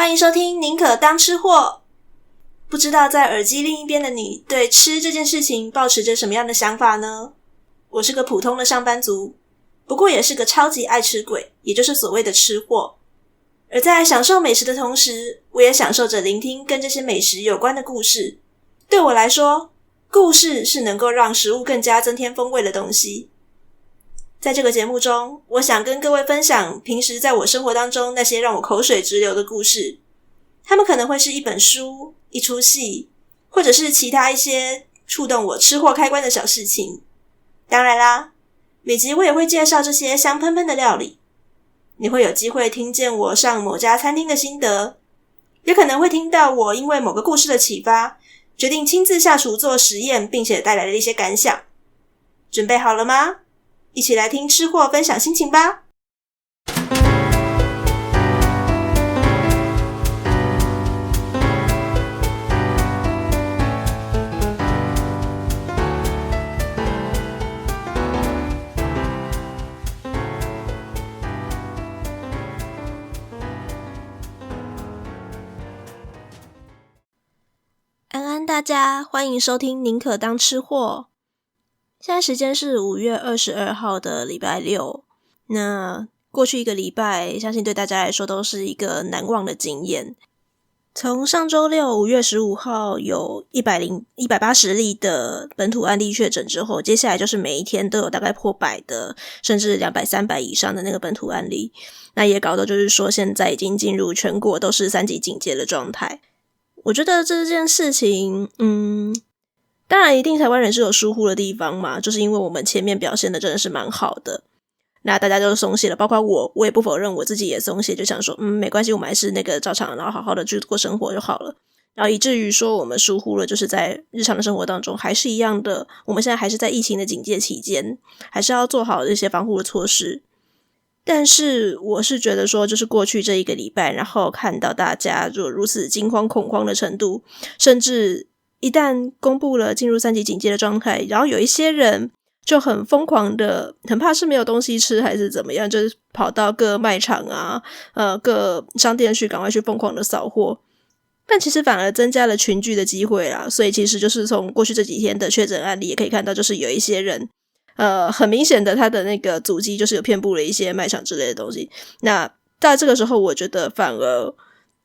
欢迎收听宁可当吃货。不知道在耳机另一边的你对吃这件事情抱持着什么样的想法呢？我是个普通的上班族，不过也是个超级爱吃鬼，也就是所谓的吃货。而在享受美食的同时，我也享受着聆听跟这些美食有关的故事。对我来说，故事是能够让食物更加增添风味的东西。在这个节目中，我想跟各位分享平时在我生活当中那些让我口水直流的故事。它们可能会是一本书、一出戏，或者是其他一些触动我吃货开关的小事情。当然啦，每集我也会介绍这些香喷喷的料理。你会有机会听见我上某家餐厅的心得，也可能会听到我因为某个故事的启发，决定亲自下厨做实验，并且带来的一些感想。准备好了吗？一起来听吃货分享心情吧。安安大家，欢迎收听宁可当吃货。现在时间是5月22号的礼拜六。那过去一个礼拜，相信对大家来说都是一个难忘的经验。从上周六5月15号有180例的本土案例确诊之后，接下来就是每一天都有大概破100的，甚至200、300以上的那个本土案例。那也搞得就是说现在已经进入全国都是3级警戒的状态。我觉得这件事情当然一定台湾人是有疏忽的地方嘛，就是因为我们前面表现的真的是蛮好的，那大家就松懈了，包括我也不否认我自己也松懈，就想说没关系，我们还是那个照常然后好好的去过生活就好了。然后以至于说我们疏忽了，就是在日常的生活当中还是一样的，我们现在还是在疫情的警戒期间，还是要做好这些防护的措施。但是我是觉得说，就是过去这一个礼拜，然后看到大家就如此惊慌恐慌的程度，甚至一旦公布了进入3级警戒的状态，然后有一些人就很疯狂的，很怕是没有东西吃还是怎么样，就是跑到各卖场啊各商店去赶快去疯狂的扫货。但其实反而增加了群聚的机会啦，所以其实就是从过去这几天的确诊案例也可以看到，就是有一些人很明显的他的那个足迹就是有遍布了一些卖场之类的东西。那在这个时候我觉得反而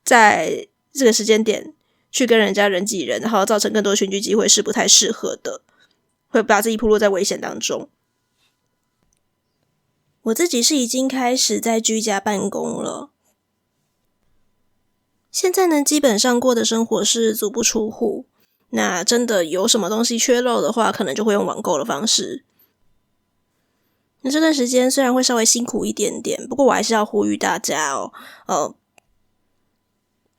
在这个时间点去跟人家人挤人，然后造成更多群聚机会是不太适合的，会把自己暴露在危险当中。我自己是已经开始在居家办公了，现在呢基本上过的生活是足不出户，那真的有什么东西缺漏的话，可能就会用网购的方式。那这段时间虽然会稍微辛苦一点点，不过我还是要呼吁大家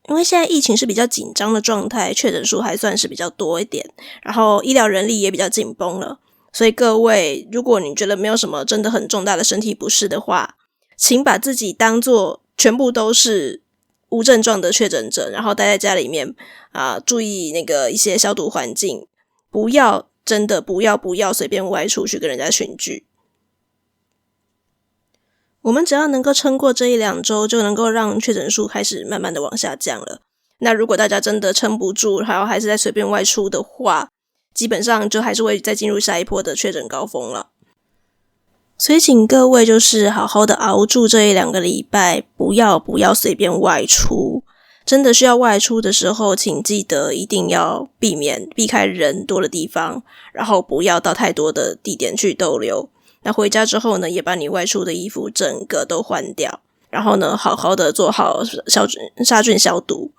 因为现在疫情是比较紧张的状态，确诊数还算是比较多一点，然后医疗人力也比较紧绷了，所以各位如果你觉得没有什么真的很重大的身体不适的话，请把自己当作全部都是无症状的确诊者，然后待在家里面注意那个一些消毒环境，不要随便外出去跟人家群聚。我们只要能够撑过这1-2周，就能够让确诊数开始慢慢的往下降了。那如果大家真的撑不住，然后还是在随便外出的话，基本上就还是会再进入下一波的确诊高峰了。所以请各位就是好好的熬住这1-2个礼拜，不要随便外出。真的需要外出的时候，请记得一定要避开人多的地方，然后不要到太多的地点去逗留。那回家之后呢，也把你外出的衣服整个都换掉，然后呢好好的做好杀菌消毒。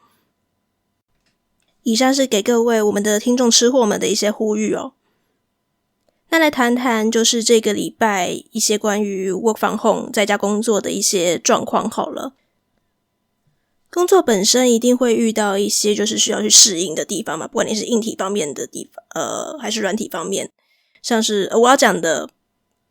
以上是给各位我们的听众吃货们的一些呼吁那来谈谈就是这个礼拜一些关于 work from home 在家工作的一些状况好了。工作本身一定会遇到一些就是需要去适应的地方嘛，不管你是硬体方面的地方还是软体方面。像是我要讲的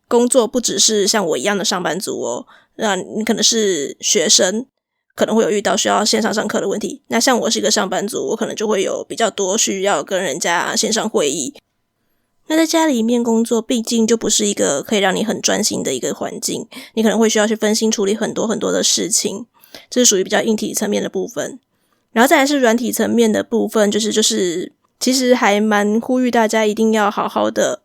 工作不只是像我一样的上班族那你可能是学生，可能会有遇到需要线上上课的问题。那像我是一个上班族，我可能就会有比较多需要跟人家线上会议。那在家里面工作毕竟就不是一个可以让你很专心的一个环境，你可能会需要去分心处理很多很多的事情。这是属于比较硬体层面的部分。然后再来是软体层面的部分，就是其实还蛮呼吁大家一定要好好的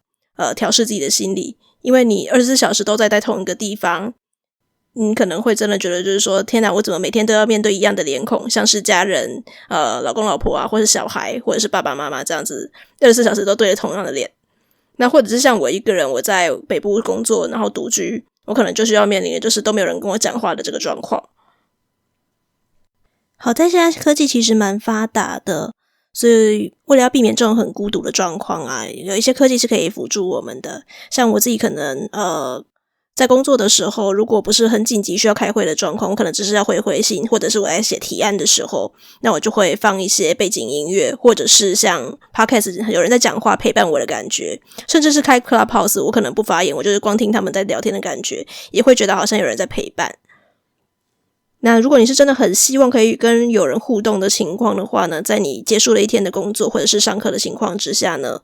调试自己的心理，因为你24小时都在同一个地方，你可能会真的觉得就是说，天哪，我怎么每天都要面对一样的脸孔，像是家人老公老婆啊，或是小孩，或者是爸爸妈妈这样子24小时都对着同样的脸。那或者是像我一个人，我在北部工作然后独居，我可能就需要面临的就是都没有人跟我讲话的这个状况。好在现在科技其实蛮发达的，所以为了要避免这种很孤独的状况啊，有一些科技是可以辅助我们的。像我自己可能在工作的时候，如果不是很紧急需要开会的状况，我可能只是要回信，或者是我在写提案的时候，那我就会放一些背景音乐，或者是像 podcast 有人在讲话陪伴我的感觉，甚至是开 Clubhouse 我可能不发言，我就是光听他们在聊天的感觉，也会觉得好像有人在陪伴。那如果你是真的很希望可以跟有人互动的情况的话呢，在你结束了一天的工作或者是上课的情况之下呢，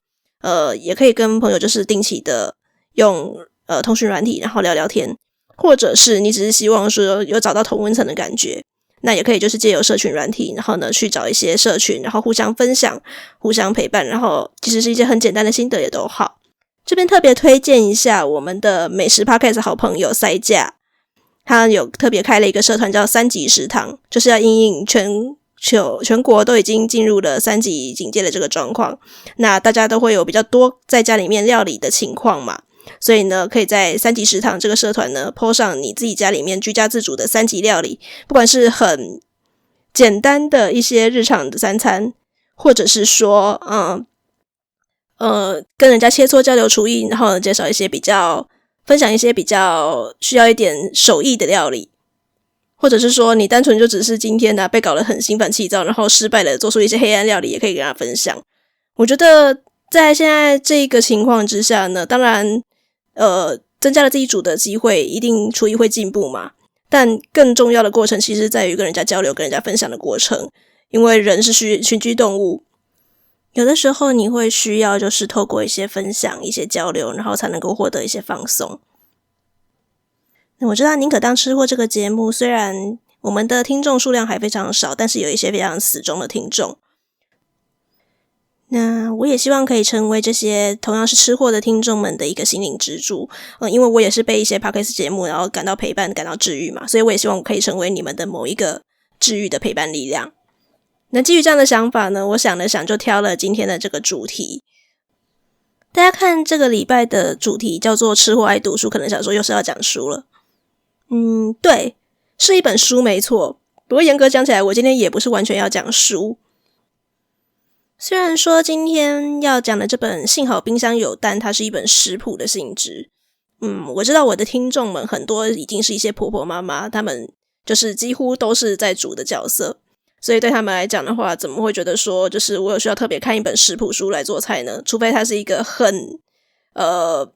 也可以跟朋友就是定期的用通讯软体然后聊聊天，或者是你只是希望说有找到同温层的感觉，那也可以就是借由社群软体，然后呢去找一些社群，然后互相分享互相陪伴，然后即使是一些很简单的心得也都好。这边特别推荐一下我们的美食 Podcast 好朋友塞架，他有特别开了一个社团叫3级食堂，就是要因应全国都已经进入了3级警戒的这个状况，那大家都会有比较多在家里面料理的情况嘛，所以呢可以在3级食堂这个社团呢 po 上你自己家里面居家自主的3级料理，不管是很简单的一些日常的3餐，或者是说跟人家切磋交流厨艺，然后介绍一些分享一些比较需要一点手艺的料理，或者是说你单纯就只是今天被搞得很心烦气躁，然后失败了做出一些黑暗料理，也可以跟他分享。我觉得在现在这个情况之下呢，当然增加了自己煮的机会，一定厨艺会进步嘛，但更重要的过程其实在于跟人家交流跟人家分享的过程，因为人是群居动物，有的时候你会需要就是透过一些分享一些交流，然后才能够获得一些放松。我知道宁可当吃货这个节目虽然我们的听众数量还非常少，但是有一些非常死忠的听众，那我也希望可以成为这些同样是吃货的听众们的一个心灵支柱，因为我也是被一些 podcast 节目然后感到陪伴感到治愈嘛，所以我也希望我可以成为你们的某一个治愈的陪伴力量。那基于这样的想法呢，我想了想就挑了今天的这个主题。大家看这个礼拜的主题叫做吃货爱读书，可能想说又是要讲书了。对，是一本书没错，不过严格讲起来我今天也不是完全要讲书。虽然说今天要讲的这本幸好冰箱有蛋它是一本食谱的性质，我知道我的听众们很多已经是一些婆婆妈妈，他们就是几乎都是在煮的角色，所以对他们来讲的话，怎么会觉得说就是我有需要特别看一本食谱书来做菜呢？除非它是一个很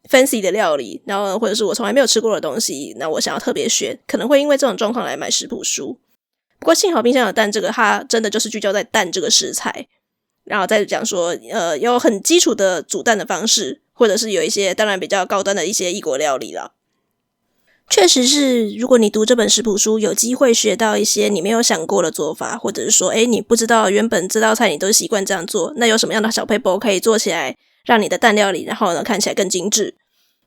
fancy 的料理，然后或者是我从来没有吃过的东西，那我想要特别学，可能会因为这种状况来买食谱书。不过幸好冰箱有蛋这个它真的就是聚焦在蛋这个食材，然后再讲说有很基础的煮蛋的方式，或者是有一些当然比较高端的一些异国料理啦。确实是如果你读这本食谱书有机会学到一些你没有想过的做法，或者是说你不知道原本这道菜你都习惯这样做，那有什么样的小撇步可以做起来让你的蛋料理然后呢看起来更精致，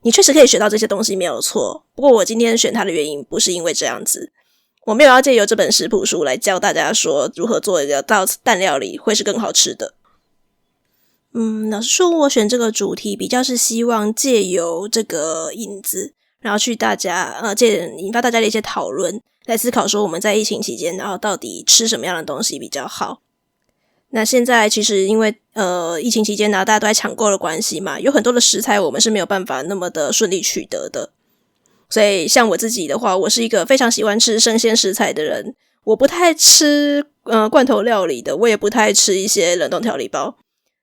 你确实可以学到这些东西没有错。不过我今天选它的原因不是因为这样子，我没有要借由这本食谱书来教大家说如何做一道蛋料理会是更好吃的。老实说我选这个主题比较是希望借由这个引子，然后去引发大家的一些讨论，来思考说我们在疫情期间然后到底吃什么样的东西比较好。那现在其实因为疫情期间大家都在抢购的关系嘛，有很多的食材我们是没有办法那么的顺利取得的，所以像我自己的话，我是一个非常喜欢吃生鲜食材的人，我不太吃罐头料理的，我也不太吃一些冷冻调理包，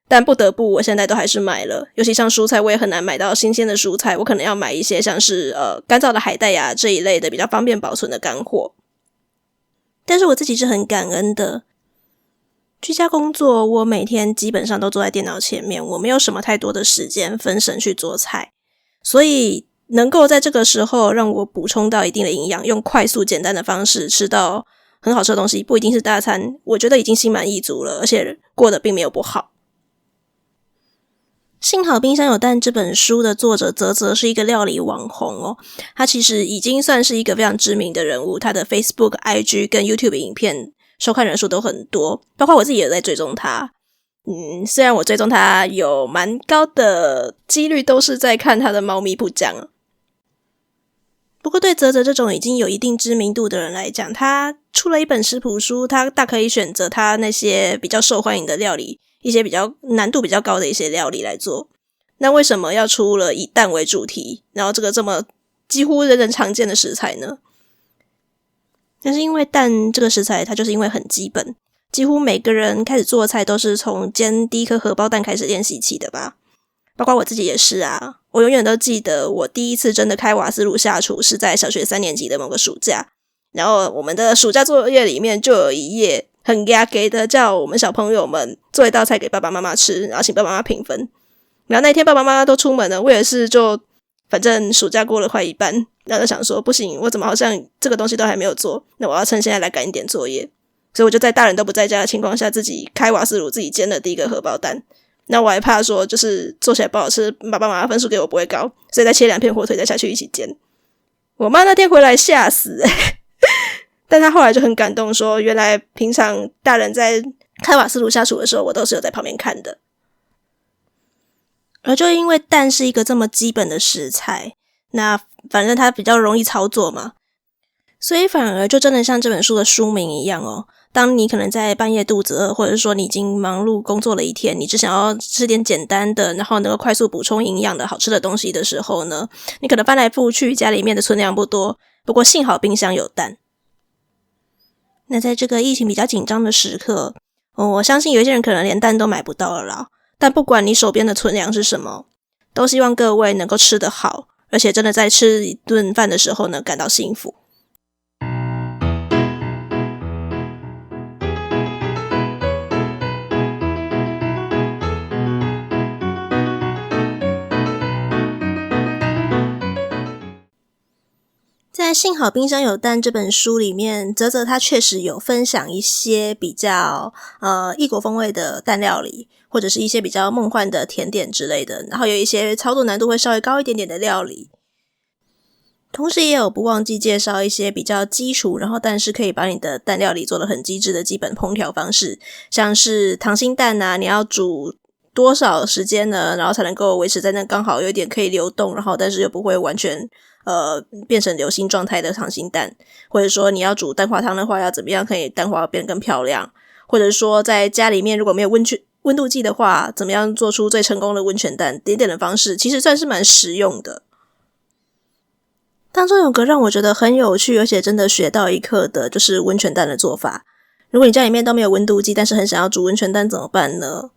但不得不我现在都还是买了，尤其像蔬菜我也很难买到新鲜的蔬菜，我可能要买一些像是干燥的海带呀这一类的比较方便保存的干货。但是我自己是很感恩的，居家工作我每天基本上都坐在电脑前面，我没有什么太多的时间分神去做菜，所以能够在这个时候让我补充到一定的营养，用快速简单的方式吃到很好吃的东西，不一定是大餐，我觉得已经心满意足了，而且过得并没有不好。幸好冰箱有蛋这本书的作者泽泽是一个料理网红哦，他其实已经算是一个非常知名的人物，他的 Facebook、IG 跟 YouTube 影片收看人数都很多，包括我自己也在追踪他。虽然我追踪他有蛮高的几率都是在看他的猫咪不讲，不过对泽泽这种已经有一定知名度的人来讲，他出了一本食谱书，他大可以选择他那些比较受欢迎的料理，一些比较难度比较高的一些料理来做。那为什么要出了以蛋为主题，然后这么几乎人人常见的食材呢？那是因为蛋这个食材它就是因为很基本，几乎每个人开始做菜都是从煎第一颗荷包蛋开始练习起的吧，包括我自己也是啊。我永远都记得我第一次真的开瓦斯炉下厨是在小学3年级的某个暑假，然后我们的暑假作业里面就有一页很压给的叫我们小朋友们做一道菜给爸爸妈妈吃，然后请爸爸妈妈评分。然后那天爸爸妈妈都出门了，我也是就反正暑假过了快一半，然后就想说不行，我怎么好像这个东西都还没有做，那我要趁现在来赶一点作业。所以我就在大人都不在家的情况下自己开瓦斯炉自己煎了第一个荷包蛋。那我还怕说就是做起来不好吃，爸爸妈妈分数给我不会高，所以再切2片火腿再下去一起煎。我妈那天回来吓死但她后来就很感动说原来平常大人在开瓦斯炉下厨的时候我都是有在旁边看的。而就因为蛋是一个这么基本的食材，那反正它比较容易操作嘛，所以反而就真的像这本书的书名一样哦，当你可能在半夜肚子饿，或者是说你已经忙碌工作了一天，你只想要吃点简单的，然后能够快速补充营养的好吃的东西的时候呢，你可能翻来覆去家里面的存粮不多，不过幸好冰箱有蛋。那在这个疫情比较紧张的时刻，我相信有一些人可能连蛋都买不到了啦，但不管你手边的存粮是什么，都希望各位能够吃得好，而且真的在吃一顿饭的时候呢感到幸福。在幸好冰箱有蛋这本书里面，泽泽他确实有分享一些比较异国风味的蛋料理，或者是一些比较梦幻的甜点之类的，然后有一些操作难度会稍微高一点点的料理。同时也有不忘记介绍一些比较基础，然后但是可以把你的蛋料理做得很机智的基本烹调方式，像是溏心蛋啊，你要煮多少时间呢，然后才能够维持在那刚好有一点可以流动，然后但是又不会完全变成流心状态的溏心蛋，或者说你要煮蛋花汤的话要怎么样可以蛋花变得更漂亮，或者说在家里面如果没有温度计的话怎么样做出最成功的温泉蛋，点点的方式其实算是蛮实用的。当中有个让我觉得很有趣而且真的学到一课的就是温泉蛋的做法。如果你家里面都没有温度计，但是很想要煮温泉蛋怎么办呢？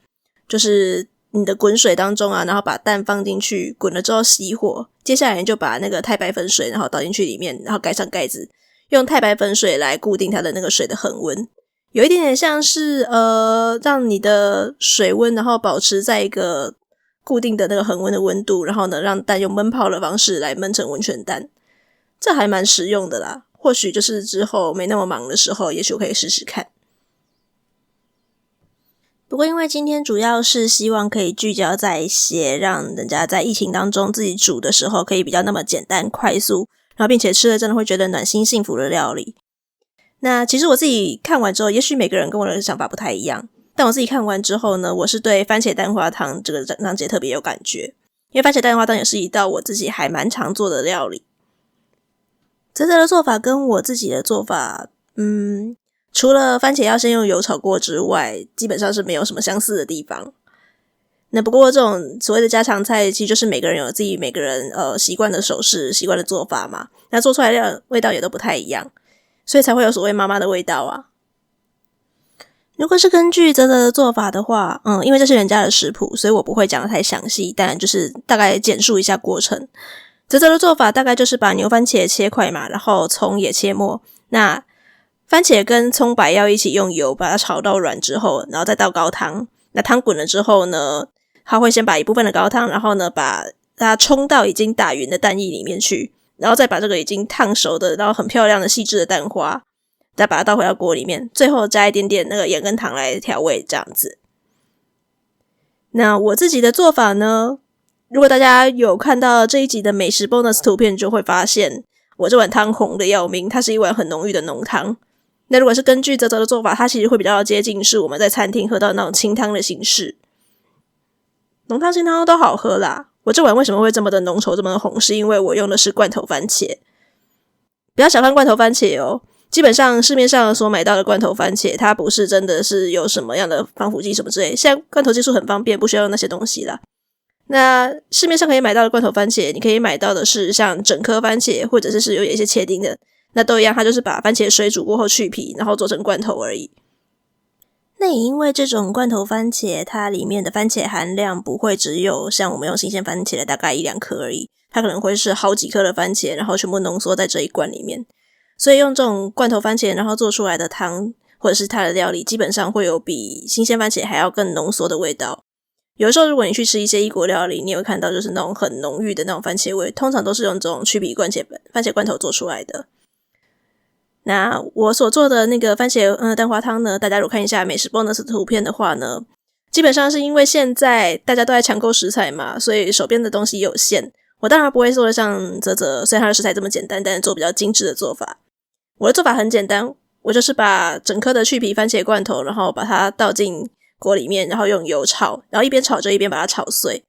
就是你的滚水当中啊，然后把蛋放进去，滚了之后熄火，接下来你就把那个太白粉水然后倒进去里面，然后盖上盖子，用太白粉水来固定它的那个水的恒温，有一点点像是让你的水温然后保持在一个固定的那个恒温的温度，然后呢让蛋用焖泡的方式来焖成温泉蛋，这还蛮实用的啦，或许就是之后没那么忙的时候也许我可以试试看。不过因为今天主要是希望可以聚焦在一些让人家在疫情当中自己煮的时候可以比较那么简单快速，然后并且吃了真的会觉得暖心幸福的料理。那其实我自己看完之后，也许每个人跟我的想法不太一样，但我自己看完之后呢，我是对番茄蛋花汤这个章节特别有感觉，因为番茄蛋花汤也是一道我自己还蛮常做的料理。泽泽的做法跟我自己的做法除了番茄要先用油炒过之外，基本上是没有什么相似的地方。那不过这种所谓的家常菜其实就是每个人有自己每个人习惯的手势习惯的做法嘛，那做出来的味道也都不太一样，所以才会有所谓妈妈的味道啊。如果是根据泽泽的做法的话因为这是人家的食谱，所以我不会讲得太详细，但就是大概简述一下过程。泽泽的做法大概就是把牛番茄切块嘛，然后葱也切末，那番茄跟葱白要一起用油把它炒到软之后，然后再倒高汤，那汤滚了之后呢，他会先把一部分的高汤，然后呢把它冲到已经打匀的蛋液里面去，然后再把这个已经烫熟的然后很漂亮的细致的蛋花再把它倒回到锅里面，最后加一点点那个盐跟糖来调味这样子。那我自己的做法呢，如果大家有看到这一集的美食 bonus 图片，就会发现我这碗汤红的要命，它是一碗很浓郁的浓汤。那如果是根据泽泽的做法，它其实会比较接近是我们在餐厅喝到那种清汤的形式。浓汤清汤都好喝啦，我这碗为什么会这么的浓稠这么的红，是因为我用的是罐头番茄。不要小看罐头番茄哦，基本上市面上所买到的罐头番茄，它不是真的是有什么样的防腐剂什么之类，现在罐头技术很方便，不需要用那些东西啦。那市面上可以买到的罐头番茄，你可以买到的是像整颗番茄，或者是有一些切丁的，那都一样，它就是把番茄水煮过后去皮，然后做成罐头而已。那也因为这种罐头番茄，它里面的番茄含量不会只有像我们用新鲜番茄的大概1-2颗而已，它可能会是好几颗的番茄，然后全部浓缩在这一罐里面。所以用这种罐头番茄然后做出来的汤或者是它的料理，基本上会有比新鲜番茄还要更浓缩的味道。有的时候如果你去吃一些异国料理，你会看到就是那种很浓郁的那种番茄味，通常都是用这种去皮番茄罐头做出来的。那我所做的那个番茄蛋花汤呢，大家如果看一下美食 bonus 图片的话呢，基本上是因为现在大家都在抢购食材嘛，所以手边的东西有限。我当然不会做的像泽泽，虽然它的食材这么简单，但是做比较精致的做法。我的做法很简单，我就是把整颗的去皮番茄罐头，然后把它倒进锅里面，然后用油炒，然后一边炒就一边把它炒碎，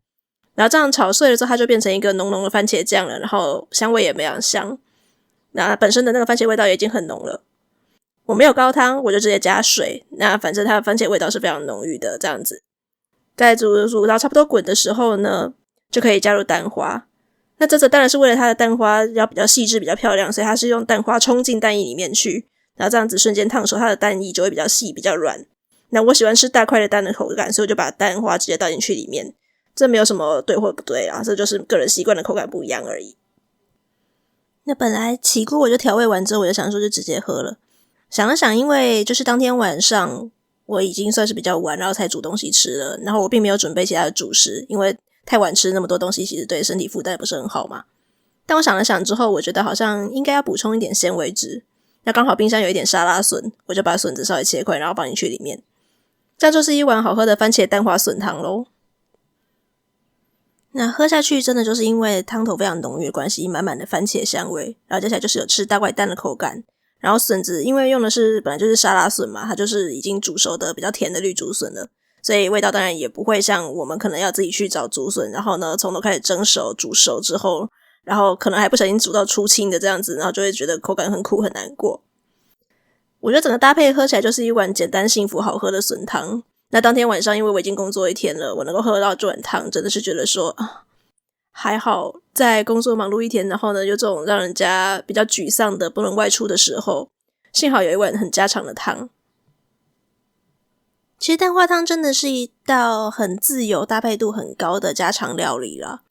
然后这样炒碎了之后，它就变成一个浓浓的番茄酱了，然后香味也非常香。那本身的那个番茄味道也已经很浓了。我没有高汤，我就直接加水，那反正它的番茄味道是非常浓郁的这样子。在煮到差不多滚的时候呢，就可以加入蛋花。那这当然是为了它的蛋花要比较细致比较漂亮，所以它是用蛋花冲进蛋液里面去，然后这样子瞬间烫熟，它的蛋液就会比较细比较软。那我喜欢吃大块的蛋的口感，所以我就把蛋花直接倒进去里面。这没有什么对或不对啊，这就是个人习惯的口感不一样而已。那本来起锅我就调味完之后，我就想说就直接喝了。想了想，因为就是当天晚上我已经算是比较晚，然后才煮东西吃了，然后我并没有准备其他的主食，因为太晚吃那么多东西其实对身体负担也不是很好嘛。但我想了想之后，我觉得好像应该要补充一点纤维质。那刚好冰箱有一点沙拉笋，我就把笋子稍微切块，然后放进去里面。这样就是一碗好喝的番茄蛋花笋汤咯。那喝下去真的就是因为汤头非常浓郁的关系，满满的番茄香味，然后接下来就是有吃大块蛋的口感，然后笋子因为用的是本来就是沙拉笋嘛，它就是已经煮熟的比较甜的绿竹笋了，所以味道当然也不会像我们可能要自己去找竹笋，然后呢从头开始蒸熟煮熟之后，然后可能还不小心煮到出青的这样子，然后就会觉得口感很苦很难过。我觉得整个搭配喝起来就是一碗简单幸福好喝的笋汤。那当天晚上因为我已经工作一天了，我能够喝到这碗汤真的是觉得说还好在工作忙碌一天，然后呢有这种让人家比较沮丧的不能外出的时候，幸好有一碗很家常的汤。其实蛋花汤真的是一道很自由搭配度很高的家常料理啦。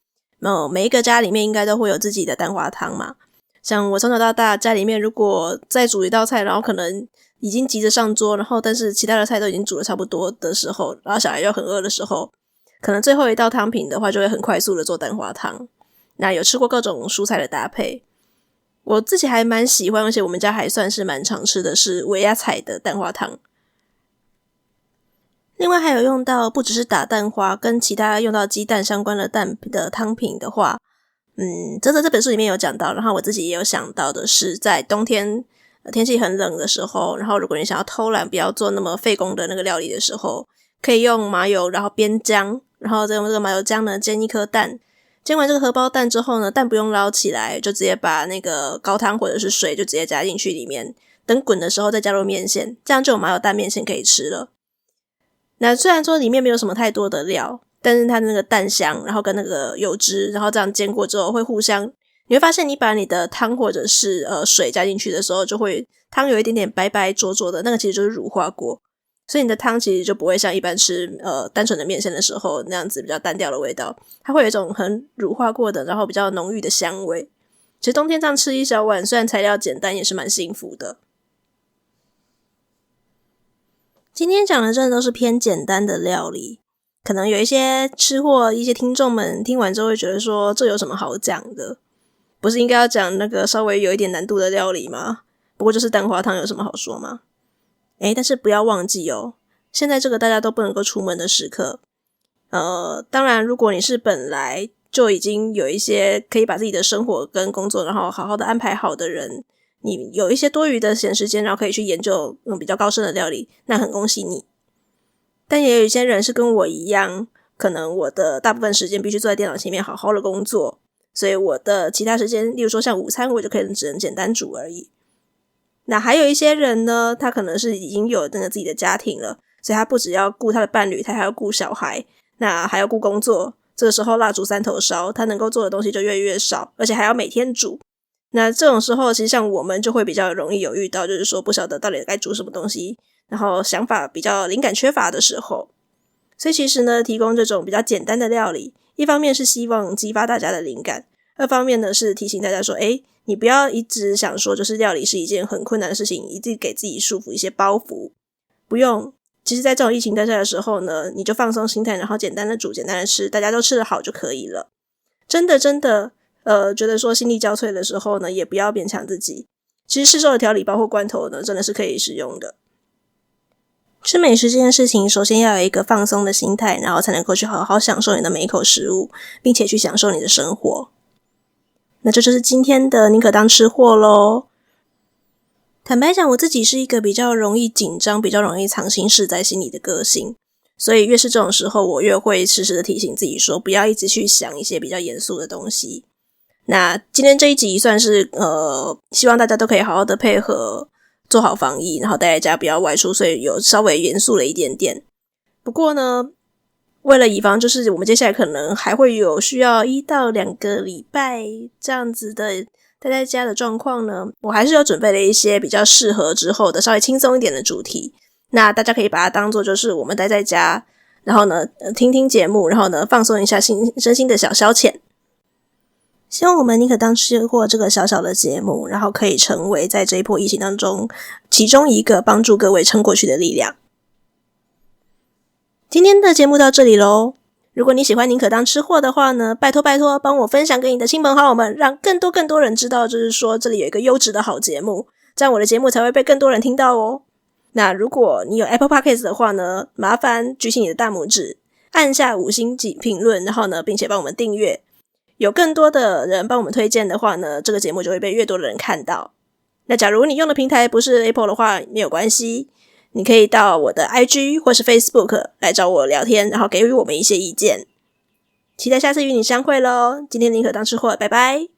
每一个家里面应该都会有自己的蛋花汤嘛，像我从小到大家里面如果再煮一道菜，然后可能已经急着上桌，然后但是其他的菜都已经煮了差不多的时候，然后小孩又很饿的时候，可能最后一道汤品的话就会很快速的做蛋花汤。那有吃过各种蔬菜的搭配，我自己还蛮喜欢，而且我们家还算是蛮常吃的是尾亚菜的蛋花汤。另外还有用到不只是打蛋花，跟其他用到鸡蛋相关的蛋的汤品的话，这本书里面有讲到，然后我自己也有想到的是在冬天天气很冷的时候，然后如果你想要偷懒不要做那么费工的那个料理的时候，可以用麻油然后煸姜，然后再用这个麻油姜呢煎一颗蛋，煎完这个荷包蛋之后呢，蛋不用捞起来，就直接把那个高汤或者是水就直接加进去里面，等滚的时候再加入面线，这样就有麻油蛋面线可以吃了。那虽然说里面没有什么太多的料，但是它的那个蛋香，然后跟那个油脂，然后这样煎过之后会互相，你会发现你把你的汤或者是水加进去的时候，就会汤有一点点白白浊浊的，那个其实就是乳化过，所以你的汤其实就不会像一般吃单纯的面线的时候那样子比较单调的味道，它会有一种很乳化过的，然后比较浓郁的香味。其实冬天这样吃一小碗，虽然材料简单，也是蛮幸福的。今天讲的真的都是偏简单的料理，可能有一些吃货一些听众们听完之后会觉得说，这有什么好讲的？不是应该要讲那个稍微有一点难度的料理吗？不过就是蛋花汤，有什么好说吗？但是不要忘记哦，现在这个大家都不能够出门的时刻，当然如果你是本来就已经有一些可以把自己的生活跟工作然后好好的安排好的人，你有一些多余的闲时间，然后可以去研究比较高深的料理，那很恭喜你。但也有一些人是跟我一样，可能我的大部分时间必须坐在电脑前面好好的工作，所以我的其他时间，例如说像午餐，我就可以只能简单煮而已。那还有一些人呢，他可能是已经有那个自己的家庭了，所以他不只要顾他的伴侣，他还要顾小孩，那还要顾工作。这个时候蜡烛三头烧，他能够做的东西就越来越少，而且还要每天煮。那这种时候其实像我们就会比较容易有遇到，就是说不晓得到底该煮什么东西，然后想法比较灵感缺乏的时候。所以其实呢，提供这种比较简单的料理，一方面是希望激发大家的灵感，二方面呢是提醒大家说，你不要一直想说就是料理是一件很困难的事情，一直给自己束缚一些包袱。不用，其实在这种疫情大下的时候呢，你就放松心态，然后简单的煮，简单的吃，大家都吃得好就可以了。真的觉得说心力交瘁的时候呢，也不要勉强自己。其实市售的调理包或罐头呢，真的是可以使用的。吃美食这件事情，首先要有一个放松的心态，然后才能够去好好享受你的每一口食物，并且去享受你的生活。那这就是今天的宁可当吃货咯。坦白讲，我自己是一个比较容易紧张、比较容易藏心事在心里的个性，所以越是这种时候，我越会时时的提醒自己说，不要一直去想一些比较严肃的东西。那今天这一集算是希望大家都可以好好的配合做好防疫，然后待在家不要外出，所以有稍微严肃了一点点。不过呢，为了以防就是我们接下来可能还会有需要1到2个礼拜这样子的待在家的状况呢，我还是有准备了一些比较适合之后的稍微轻松一点的主题。那大家可以把它当作就是我们待在家，然后呢听听节目，然后呢放松一下身心的小消遣。希望我们宁可当吃货这个小小的节目，然后可以成为在这一波疫情当中其中一个帮助各位撑过去的力量。今天的节目到这里咯。如果你喜欢宁可当吃货的话呢，拜托帮我分享给你的亲朋好友们，让更多人知道，就是说这里有一个优质的好节目，这样我的节目才会被更多人听到哦。那如果你有 Apple Podcast 的话呢，麻烦举起你的大拇指，按下5星评论，然后呢并且帮我们订阅。有更多的人帮我们推荐的话呢，这个节目就会被越多的人看到。那假如你用的平台不是 Apple 的话，没有关系，你可以到我的 IG 或是 Facebook 来找我聊天，然后给予我们一些意见。期待下次与你相会咯。今天宁可当吃货，拜拜。